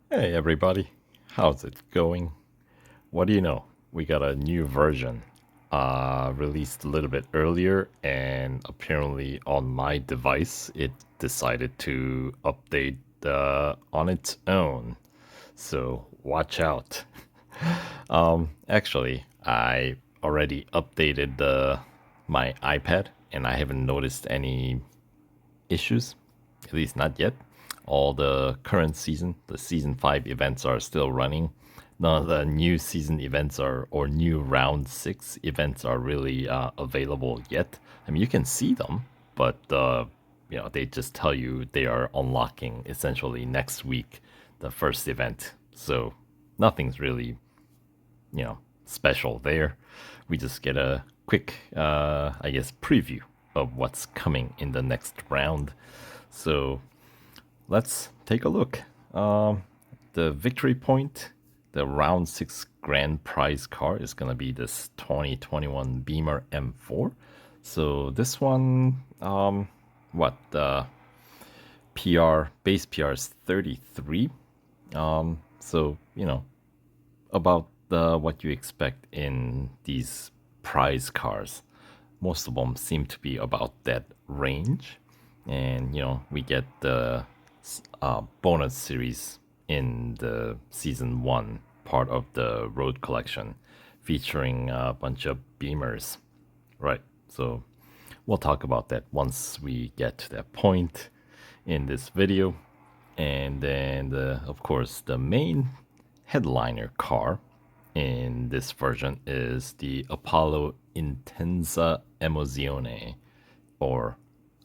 Hey everybody, how's it going? What do you know? We got a new version released a little bit earlier, and apparently on my device it decided to update on its own. So watch out. Actually, I already updated my iPad, and I haven't noticed any issues, at least not yet. All the current season, the season 5 events are still running. None of the new season events are, or new round 6 events are really available yet. I mean, you can see them, but they just tell you they are unlocking essentially next week, the first event. So nothing's really special there. We just get a quick, I guess, preview of what's coming in the next round. So let's take a look. The victory point, the round 6 grand prize car is going to be this 2021 Beamer M4. So this one, what, base PR is 33. So, about what you expect in these prize cars. Most of them seem to be about that range. And, we get the bonus series in the season 1 part of the road collection featuring a bunch of beamers. Right. So we'll talk about that once we get to that point in this video. And then, of course, the main headliner car in this version is the Apollo Intensa Emozione, or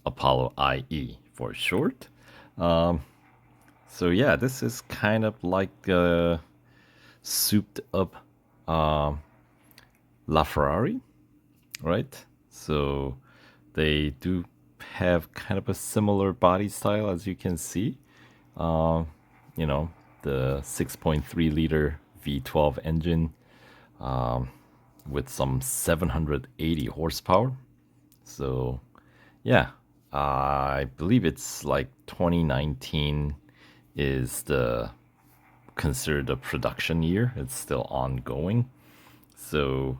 Apollo IE for short. So yeah, this is kind of like a souped up LaFerrari, right? So they do have kind of a similar body style, as you can see. Uh, the 6.3 liter V12 engine with some 780 horsepower. So, yeah, I believe it's like 2019 is the considered a production year. It's still ongoing. So,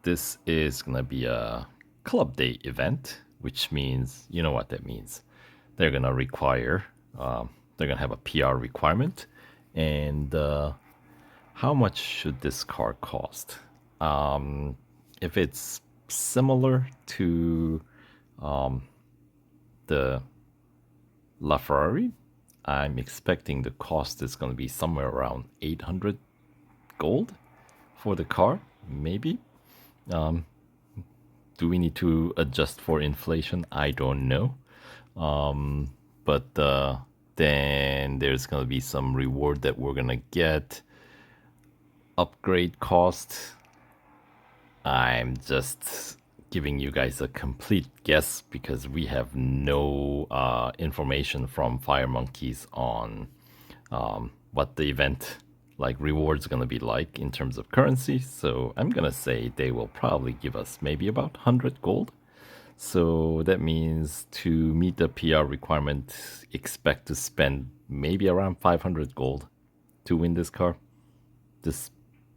this is going to be a club day event, which means, you know what that means. They're going to require, they're going to have a PR requirement. And how much should this car cost? If it's similar to the LaFerrari, I'm expecting the cost is going to be somewhere around 800 gold for the car, maybe. Do we need to adjust for inflation? I don't know. But then there's going to be some reward that we're going to get. Upgrade cost, I'm just giving you guys a complete guess because we have no information from Fire Monkeys on what the event like rewards going to be like in terms of currency. So I'm going to say they will probably give us maybe about 100 gold. So that means to meet the PR requirement, expect to spend maybe around 500 gold to win this car. This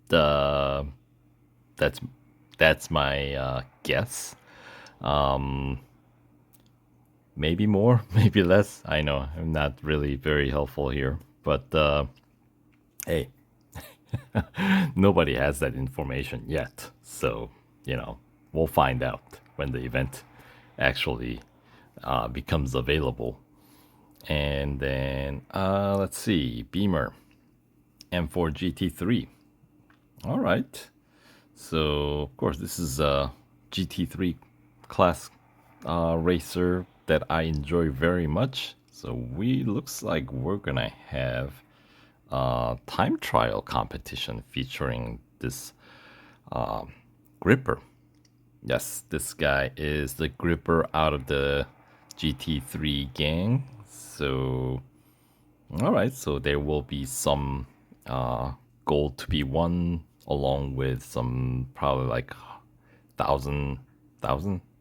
the that's that's my guess. Um, Maybe more, maybe less. I know I'm not really very helpful here, but hey, nobody has that information yet. So, we'll find out when the event actually becomes available. And then, let's see, Beamer M4 GT3. All right. So, of course, this is a GT3 class racer that I enjoy very much. So, looks like we're gonna have a time trial competition featuring this gripper. Yes, this guy is the gripper out of the GT3 gang. So, all right, so there will be some gold to be won, along with some probably like thousand,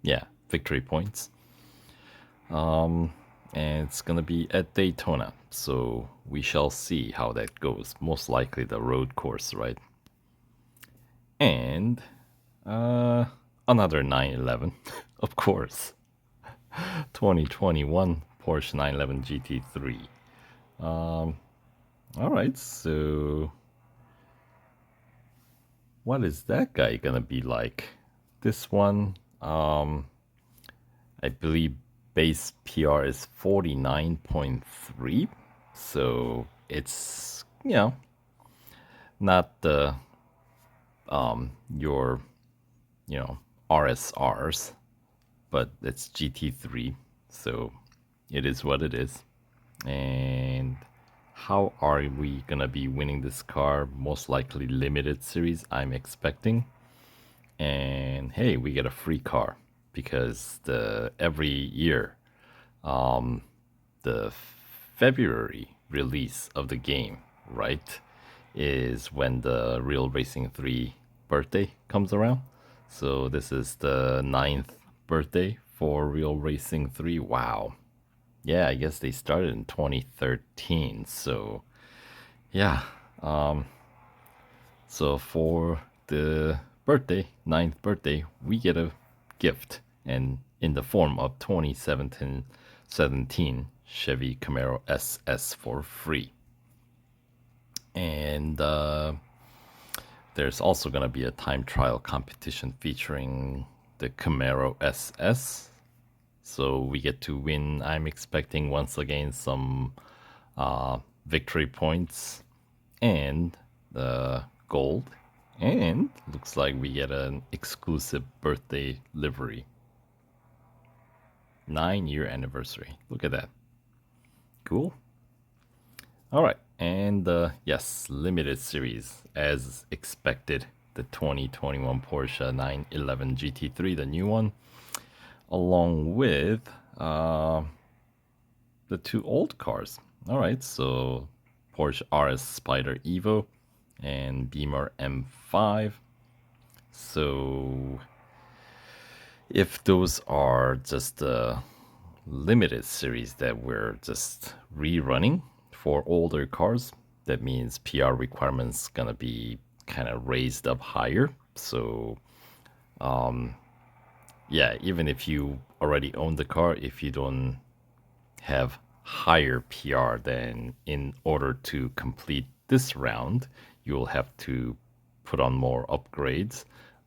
yeah, victory points. and it's gonna be at Daytona. So we shall see how that goes. Most likely the road course, right? And another 911, of course. 2021 Porsche 911 GT3. All right, so what is that guy gonna be like? This one, I believe base PR is 49.3, so it's not the your RSRs, but it's GT3, so it is what it is. And how are we gonna be winning this car? Most likely limited series, I'm expecting. And hey, we get a free car because the every year, the February release of the game, right, is when the Real Racing 3 birthday comes around. So this is the 9th birthday for Real Racing 3. Wow. Yeah, I guess they started in 2013. So yeah. So for the birthday, 9th birthday, we get a gift, and in the form of 2017 Chevy Camaro SS for free. And there's also going to be a time trial competition featuring the Camaro SS. So we get to win. I'm expecting once again some victory points and the gold. And looks like we get an exclusive birthday livery. 9-year anniversary. Look at that. Cool. All right. And yes, limited series as expected. The 2021 Porsche 911 GT3, the new one, along with the two old cars. All right, so Porsche RS Spyder Evo and Beamer M5. So if those are just the limited series that we're just rerunning for older cars, that means PR requirements gonna be kind of raised up higher. So yeah, even if you already own the car, if you don't have higher PR, then in order to complete this round, you'll have to put on more upgrades.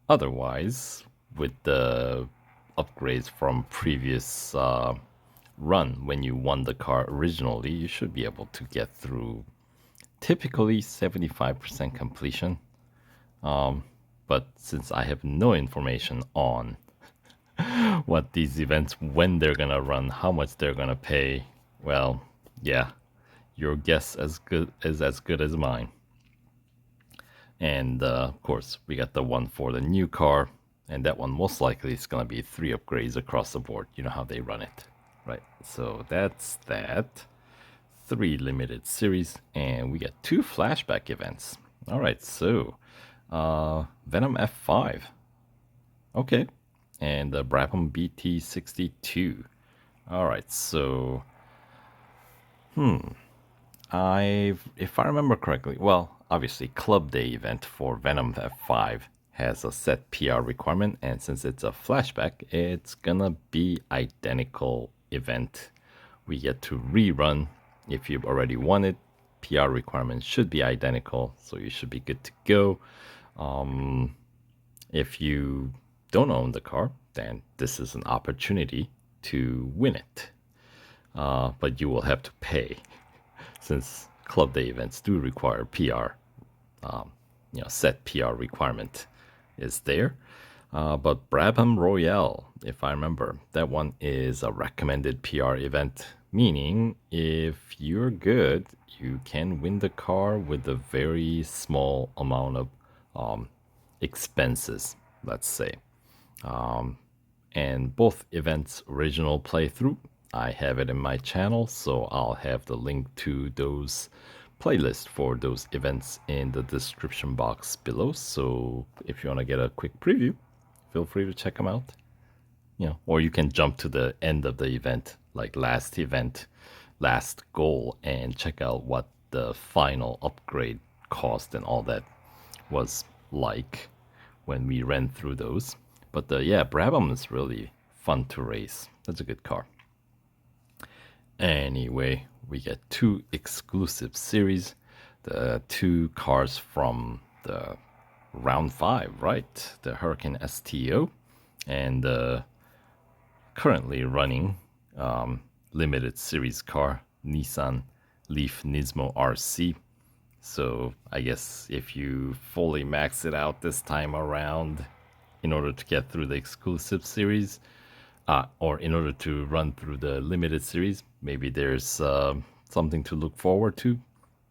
Otherwise, with the upgrades from previous run, when you won the car originally, you should be able to get through typically 75% completion. But since I have no information on what these events, when they're gonna run, how much they're gonna pay, well, yeah, your guess is as good as mine. And of course, we got the one for the new car, and that one most likely is gonna be 3 upgrades across the board. You know how they run it, right? So that's that. 3 limited series, and we get 2 flashback events. All right, so Venom F5. Okay, and the Brabham BT62. All right, so if I remember correctly, well, obviously Club Day event for Venom F5 has a set PR requirement, and since it's a flashback, it's gonna be identical event. We get to rerun. If you've already won it, PR requirements should be identical, so you should be good to go. If you don't own the car, then this is an opportunity to win it. But you will have to pay, since Club Day events do require PR. Set PR requirement is there. But Brabham Royale, if I remember, that one is a recommended PR event, meaning if you're good, you can win the car with a very small amount of expenses, let's say. And both events original playthrough, I have it in my channel, so I'll have the link to those playlists for those events in the description box below. So if you want to get a quick preview, feel free to check them out. Or you can jump to the end of the event like last event, last goal, and check out what the final upgrade cost and all that was like when we ran through those. But yeah, Brabham is really fun to race. That's a good car. Anyway, we get two exclusive series, the two cars from the round 5, right? The Hurricane STO and the currently running limited series car, Nissan Leaf Nismo RC. So I guess if you fully max it out this time around in order to get through the exclusive series, or in order to run through the limited series, maybe there's something to look forward to.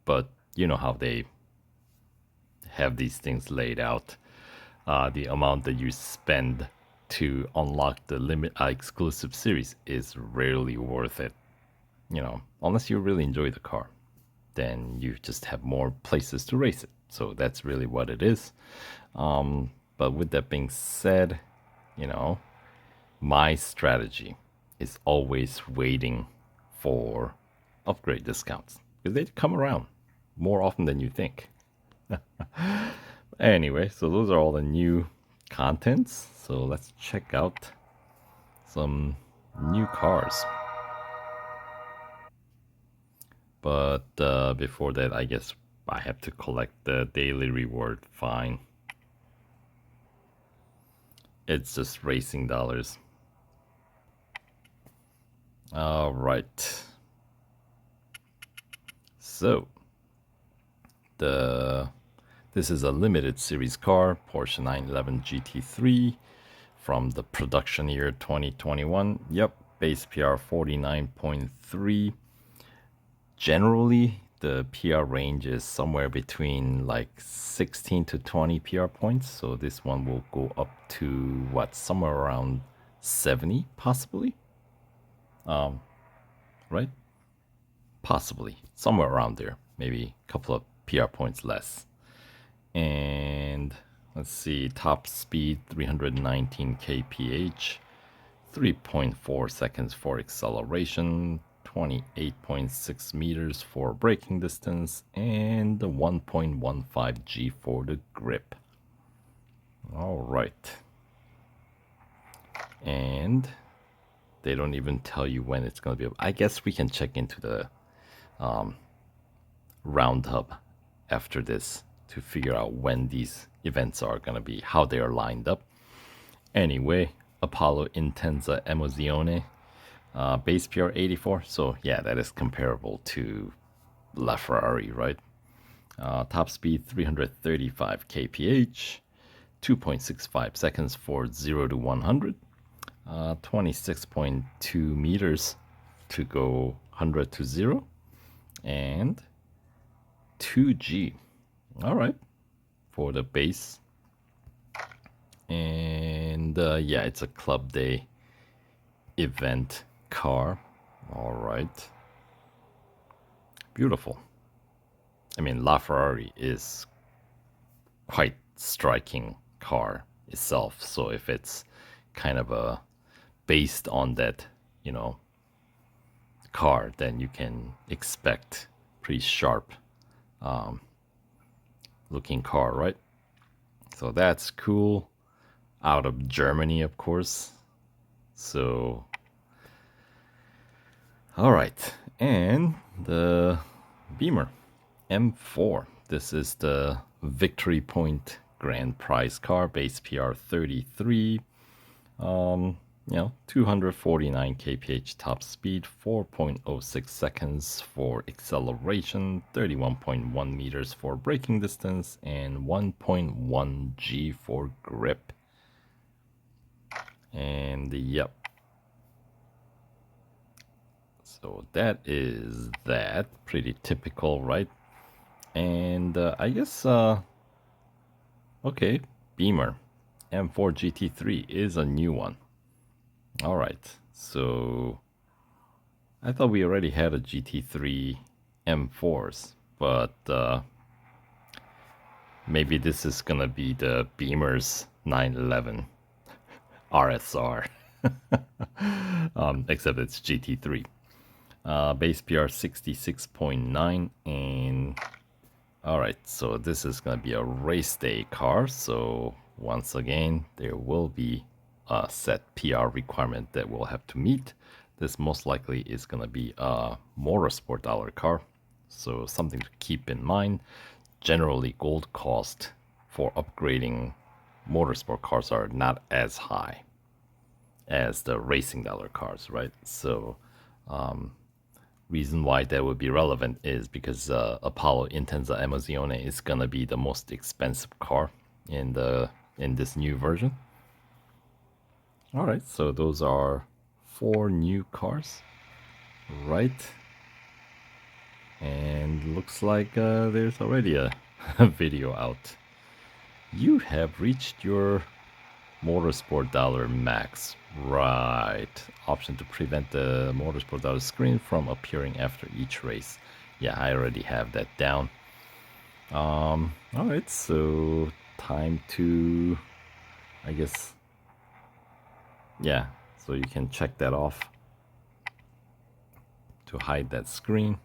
But you know how they have these things laid out. The amount that you spend to unlock the exclusive series is rarely worth it. You know, unless you really enjoy the car, then you just have more places to race it. So that's really what it is. But with that being said, you know, my strategy is always waiting for upgrade discounts because they come around more often than you think. Anyway, so those are all the new contents. So let's check out some new cars. But before that, I guess I have to collect the daily reward. Fine. It's just racing dollars. All right. So this is a limited series car, Porsche 911 GT3 from the production year 2021. Yep, base PR 49.3. Generally, the PR range is somewhere between like 16 to 20 PR points. So this one will go up to what, somewhere around 70 possibly. Right? Possibly somewhere around there, maybe a couple of PR points less. And let's see, top speed 319 kph, 3.4 seconds for acceleration, 28.6 meters for braking distance, and 1.15 G for the grip. All right. And they don't even tell you when it's going to be. I guess we can check into the round hub after this to figure out when these events are going to be, how they are lined up. Anyway, Apollo Intenza Emozione, base PR 84. So yeah, that is comparable to LaFerrari, right? Top speed 335 kph, 2.65 seconds for 0 to 100, 26.2 meters to go 100 to 0, and 2G. All right, for the base. And yeah, it's a club day event car. All right, beautiful. I mean, LaFerrari is quite striking car itself. So if it's kind of a based on that, you know, car, then you can expect pretty sharp looking car, right? So that's cool. Out of Germany, of course. So, all right. And the Beamer M4. This is the Victory Point Grand Prize car, base PR 33. You know, 249 kph top speed, 4.06 seconds for acceleration, 31.1 meters for braking distance, and 1.1 G for grip. And yep. So that is that. Pretty typical, right? And I guess, okay, Beamer M4 GT3 is a new one. All right, so I thought we already had a GT3 M4s, but maybe this is gonna be the Beamer's 911 RSR. Except it's GT3. Base PR 66.9, and alright, so this is gonna be a race day car, so once again there will be a set PR requirement that we'll have to meet. This most likely is gonna be a motorsport dollar car, so something to keep in mind. Generally gold cost for upgrading motorsport cars are not as high as the racing dollar cars, right? So reason why that would be relevant is because Apollo Intenza Emozione is gonna be the most expensive car in this new version. All right, so those are 4 new cars, right? And looks like there's already a video out. You have reached your Motorsport Dollar max. Right. Option to prevent the Motorsport Dollar screen from appearing after each race. Yeah, I already have that down. Alright, so time to, I guess, yeah, so you can check that off to hide that screen.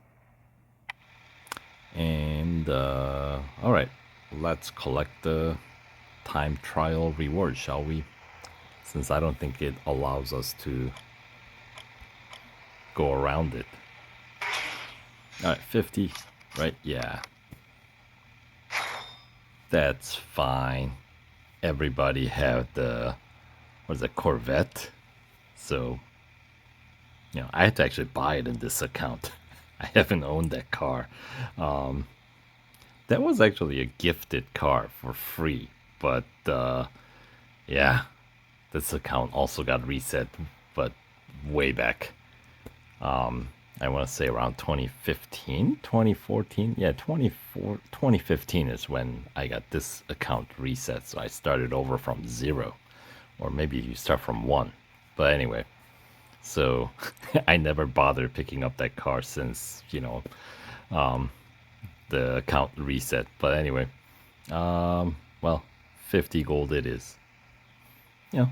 And, alright, let's collect the time trial reward, shall we? Since I don't think it allows us to go around it. Alright, 50, right? Yeah. That's fine. Everybody have the, what is it, Corvette? So, you know, I had to actually buy it in this account. I haven't owned that car. That was actually a gifted car for free. But, yeah, this account also got reset, but way back. I want to say around 2015, 2014. Yeah, 2015 is when I got this account reset. So I started over from 0. Or maybe you start from 1. But anyway, so I never bothered picking up that car since, you know, the account reset. But anyway, well, 50 gold it is. You know,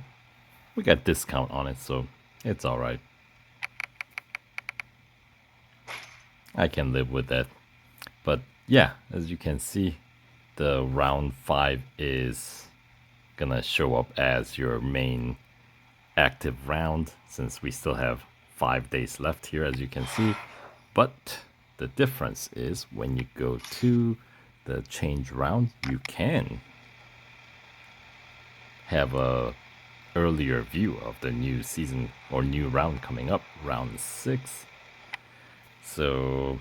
we got discount on it, so it's alright. I can live with that. But yeah, as you can see, the round 5 is gonna show up as your main active round, since we still have 5 days left here, as you can see. But the difference is when you go to the change round, you can have a earlier view of the new season or new round coming up, round 6. So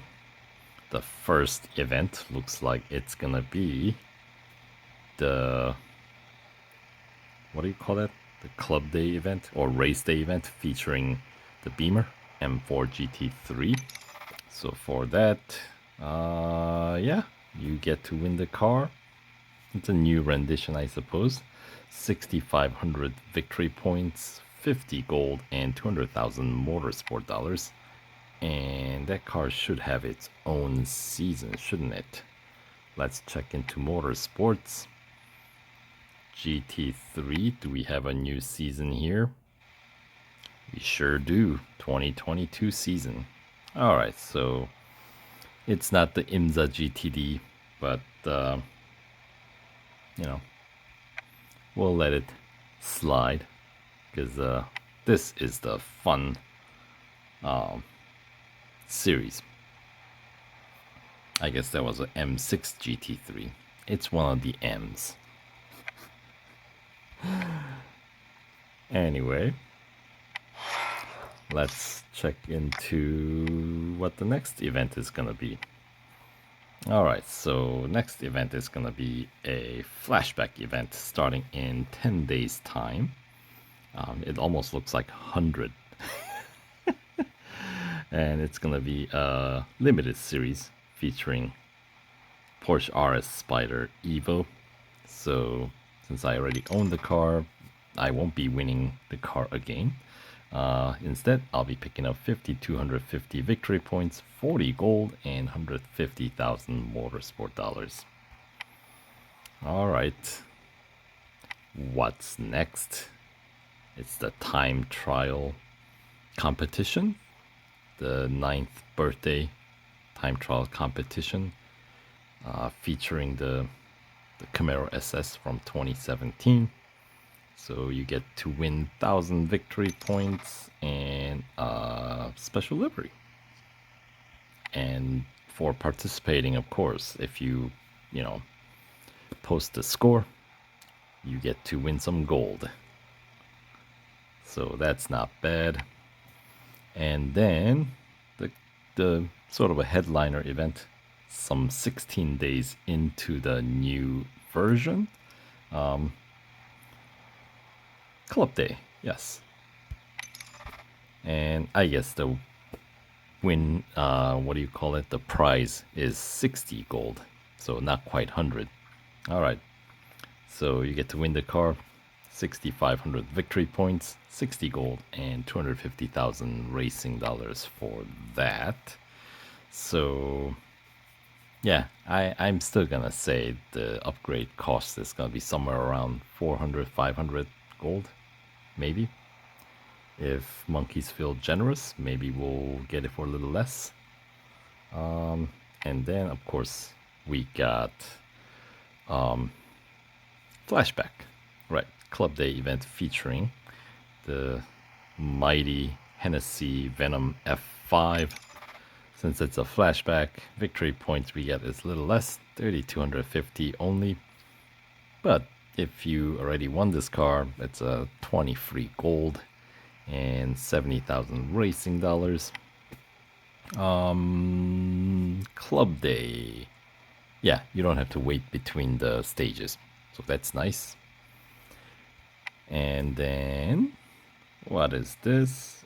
the first event looks like it's gonna be the, what do you call that? The club day event or race day event featuring the Beamer M4 GT3. So for that, yeah, you get to win the car. It's a new rendition, I suppose. 6,500 victory points, 50 gold, and 200,000 motorsport dollars. And that car should have its own season, shouldn't it? Let's check into motorsports. GT3, do we have a new season here? We sure do. 2022 season. Alright, so it's not the IMSA GTD, but you know, we'll let it slide because this is the fun series. I guess that was an M6 GT3. It's one of the M's. Anyway, let's check into what the next event is gonna be. Alright, so next event is gonna be a flashback event starting in 10 days time. It almost looks like 100. And it's gonna be a limited series featuring Porsche RS Spyder Evo. So since I already own the car, I won't be winning the car again. Instead, I'll be picking up 5,250 victory points, 40 gold, and 150,000 motorsport dollars. Alright, what's next? It's the time trial competition, the 9th birthday time trial competition, featuring the Camaro SS from 2017. So you get to win 1,000 victory points and a special livery. And for participating, of course, if you post a score, you get to win some gold. So that's not bad. And then the sort of a headliner event, some 16 days into the new version, Club Day, yes. And I guess the win, the prize is 60 gold, so not quite 100. All right, so you get to win the car, 6,500 victory points, 60 gold, and 250,000 racing dollars for that. So yeah, I'm still gonna say the upgrade cost is gonna be somewhere around 400, 500 gold, maybe. If monkeys feel generous, maybe we'll get it for a little less. And then, of course, we got Flashback, right? Club Day event featuring the mighty Hennessy Venom F5. Since it's a flashback, victory points we get is a little less, 3,250 only. But if you already won this car, it's a 20 free gold and 70,000 racing dollars. Club Day. Yeah, you don't have to wait between the stages. So that's nice. And then, what is this?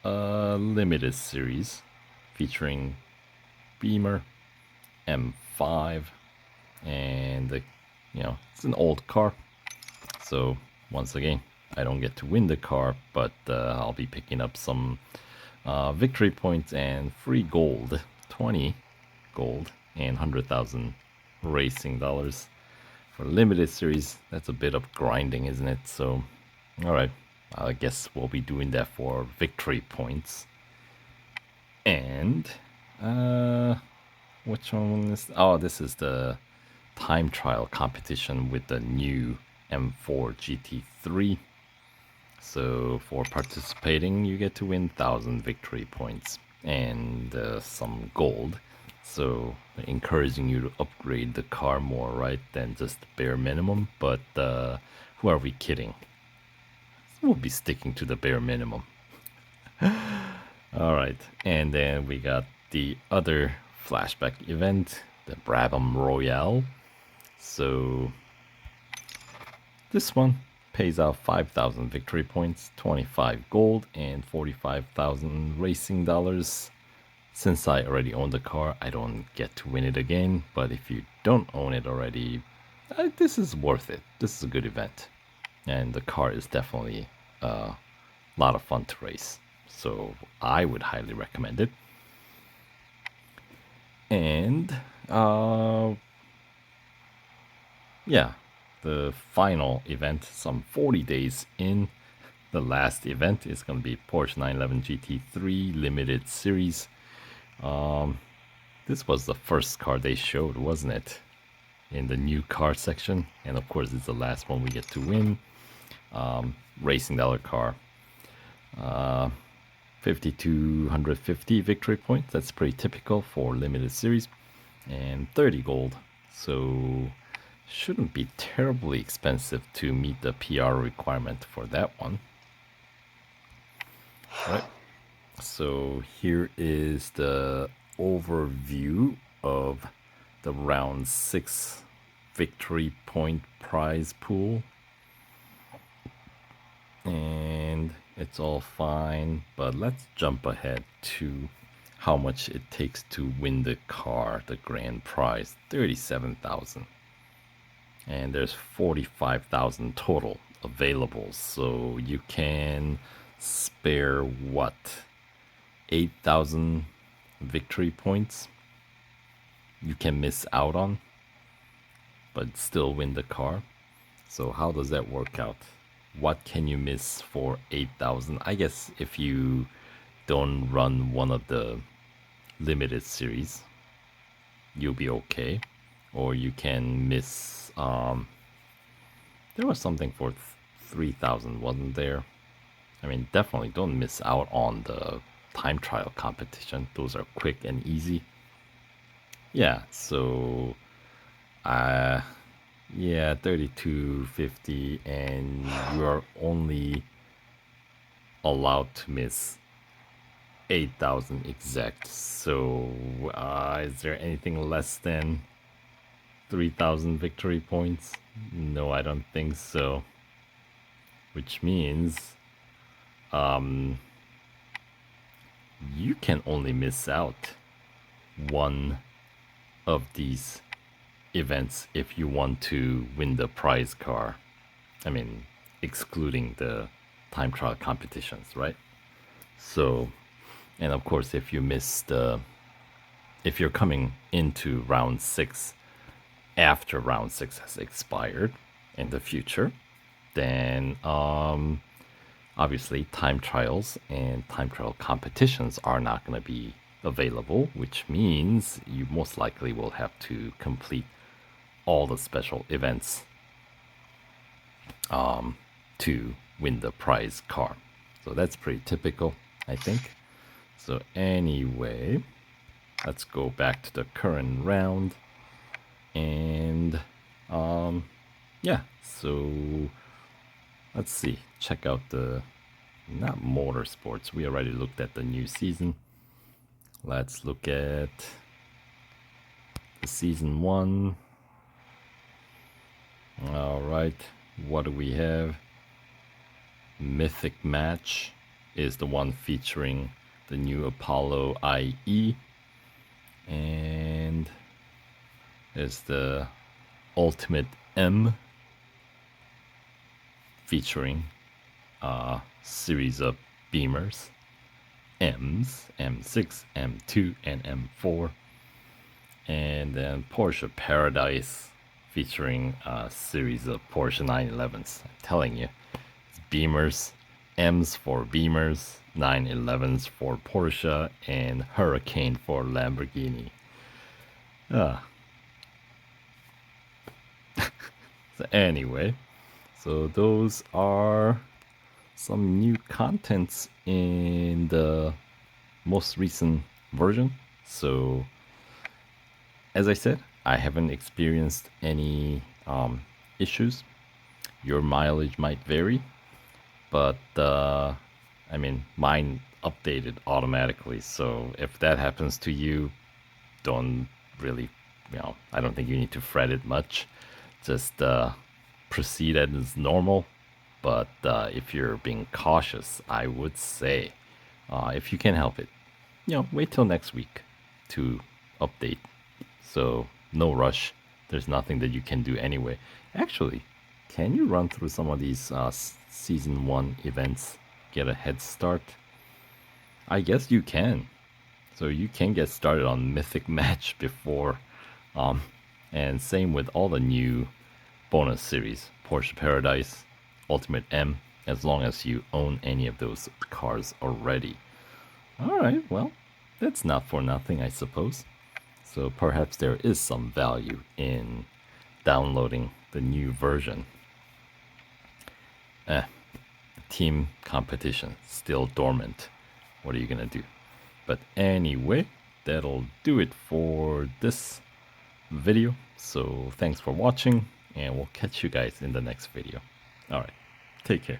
A limited series featuring Beamer M5. And, it's an old car. So, once again, I don't get to win the car, but I'll be picking up some victory points and free gold, 20 gold and 100,000 racing dollars for limited series. That's a bit of grinding, isn't it? So, all right, I guess we'll be doing that for victory points. And which one is? Oh, this is the time trial competition with the new M4 GT3. So for participating, you get to win 1,000 victory points and some gold. So encouraging you to upgrade the car more, right, than just the bare minimum. But who are we kidding? We'll be sticking to the bare minimum. All right, and then we got the other flashback event, the Brabham Royale. So this one pays out 5,000 victory points, 25 gold, and 45,000 racing dollars. Since I already own the car, I don't get to win it again. But if you don't own it already, this is worth it. This is a good event. And the car is definitely a lot of fun to race. So I would highly recommend it. And yeah, the final event, some 40 days in, the last event is going to be Porsche 911 GT3 Limited Series. This was the first car they showed, wasn't it? In the new car section. And of course, it's the last one we get to win. Racing dollar car. 5,250 victory points. That's pretty typical for limited series. And 30 gold. So shouldn't be terribly expensive to meet the PR requirement for that one. All right. So here is the overview of the round 6 victory point prize pool. And it's all fine, but let's jump ahead to how much it takes to win the car, the grand prize, 37,000. And there's 45,000 total available, so you can spare what, 8,000 victory points you can miss out on, but still win the car. So how does that work out? what can you miss for 8,000? I guess if you don't run one of the limited series, you'll be okay. Or you can miss, there was something for 3,000, wasn't there? I mean, definitely don't miss out on the time trial competition. Those are quick and easy. Yeah, so yeah, 3250, and you are only allowed to miss 8,000 exact. So is there anything less than 3,000 victory points? No, I don't think so. Which means you can only miss out one of these events if you want to win the prize car. I mean, excluding the time trial competitions, right? So, and of course, if you miss if you're coming into round 6 after round 6 has expired in the future, then obviously time trials and time trial competitions are not going to be available, which means you most likely will have to complete all the special events to win the prize car. So that's pretty typical, I think. So anyway, let's go back to the current round. And yeah, so let's see. Check out the, not motorsports. We already looked at the new season. Let's look at the season 1. All right, what do we have? Mythic Match is the one featuring the new Apollo IE, and there's the Ultimate M featuring a series of Beamers, M's, M6, M2, and M4, and then Porsche Paradise featuring a series of Porsche 911s. I'm telling you, it's Beamers, M's for Beamers, 911s for Porsche, and Hurricane for Lamborghini. So anyway, so those are some new contents in the most recent version. So as I said, I haven't experienced any issues. Your mileage might vary, but I mean, mine updated automatically. So if that happens to you, don't really, I don't think you need to fret it much. Just proceed as normal. But if you're being cautious, I would say, if you can help it, wait till next week to update. So no rush. There's nothing that you can do anyway. Actually, can you run through some of these season 1 events, get a head start? I guess you can. So you can get started on Mythic Match before, and same with all the new bonus series, Porsche Paradise, Ultimate M, as long as you own any of those cars already. Alright, well, that's not for nothing, I suppose. So perhaps there is some value in downloading the new version. The team competition still dormant. What are you gonna do? But anyway, that'll do it for this video. So thanks for watching, and we'll catch you guys in the next video. Alright, take care.